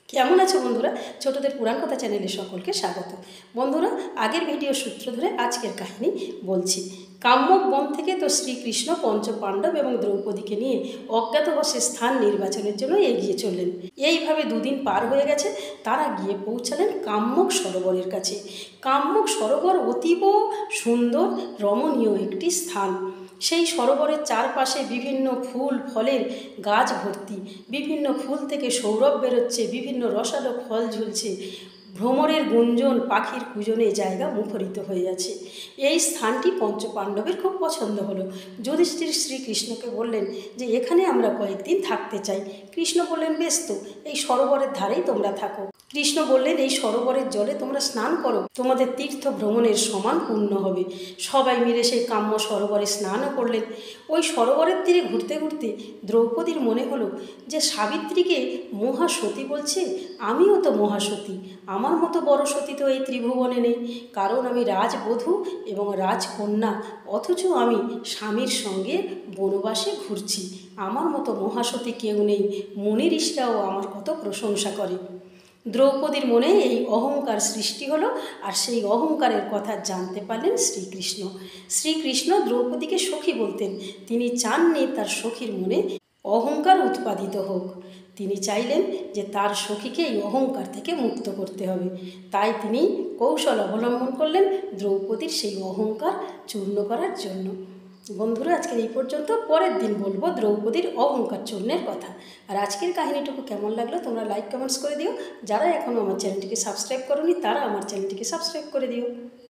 কেমন আছো বন্ধুরা? ছোটদের পুরাণ কথা চ্যানেলে সকলকে স্বাগত। বন্ধুরা, আগের ভিডিও সূত্র ধরে আজকের কাহিনী বলছি। কাম্যক বন থেকে তো শ্রীকৃষ্ণ পঞ্চপাণ্ডব এবং দ্রৌপদীকে নিয়ে অজ্ঞাতবাসের স্থান নির্বাচনের জন্য এগিয়ে চললেন। এইভাবে দুদিন পার হয়ে গেছে। তারা গিয়ে পৌঁছালেন কাম্যক সরোবরের কাছে। কাম্যক সরোবর অতীব সুন্দর রমণীয় একটি স্থান। সেই সরোবরের চারপাশে বিভিন্ন ফুল ফলের গাছ ভর্তি। বিভিন্ন ফুল থেকে সৌরভ বেরোচ্ছে, বিভিন্ন রসালো ফল ঝুলছে। ভ্রমরের গুঞ্জন, পাখির কুজনে জায়গা মুখরিত হয়ে আছে। এই স্থানটি পঞ্চপাণ্ডবের খুব পছন্দ হলো। যুধিষ্ঠির শ্রীকৃষ্ণকে বললেন যে এখানে আমরা কয়েকদিন থাকতে চাই। কৃষ্ণ বললেন বেশ তো, এই সরোবরের ধারেই তোমরা থাকো। কৃষ্ণ বললেন এই সরোবরের জলে তোমরা স্নান করো, তোমাদের তীর্থ ভ্রমণের সমান পূর্ণ হবে। সবাই মিলে সেই কাম্য সরোবরে স্নানও করলেন। ওই সরোবরের তীরে ঘুরতে ঘুরতে দ্রৌপদীর মনে হলো যে সাবিত্রীকে মহাসতী বলছে, আমিও তো মহাসতী। আমার মতো বড় সতী তো এই ত্রিভুবনে নেই, কারণ আমি রাজবধূ এবং রাজকন্যা, অথচ আমি স্বামীর সঙ্গে বনবাসে ঘুরছি। আমার মতো মহাসতী কেউ নেই, মুনি ঋষিরাও আমার কত প্রশংসা করে। দ্রৌপদীর মনে এই অহংকার সৃষ্টি হলো, আর সেই অহংকারের কথা জানতে পারলেন শ্রীকৃষ্ণ। শ্রীকৃষ্ণ দ্রৌপদীকে সখী বলতেন। তিনি চাননি তার সখীর মনে অহংকার উৎপাদিত হোক। তিনি চাইলেন যে তার সখীকে এই অহংকার থেকে মুক্ত করতে হবে। তাই তিনি কৌশল অবলম্বন করলেন দ্রৌপদীর সেই অহংকার চূর্ণ করার জন্য। বন্ধুরা, আজকের এই পর্যন্ত। পরের দিন বলবো দ্রৌপদীর অহংকার চূর্ণের কথা। আর আজকের কাহিনীটুকু কেমন লাগলো তোমরা লাইক কমেন্টস করে দিও। যারা এখনও আমার চ্যানেলটিকে সাবস্ক্রাইব করোনি তারা আমার চ্যানেলটিকে সাবস্ক্রাইব করে দিও।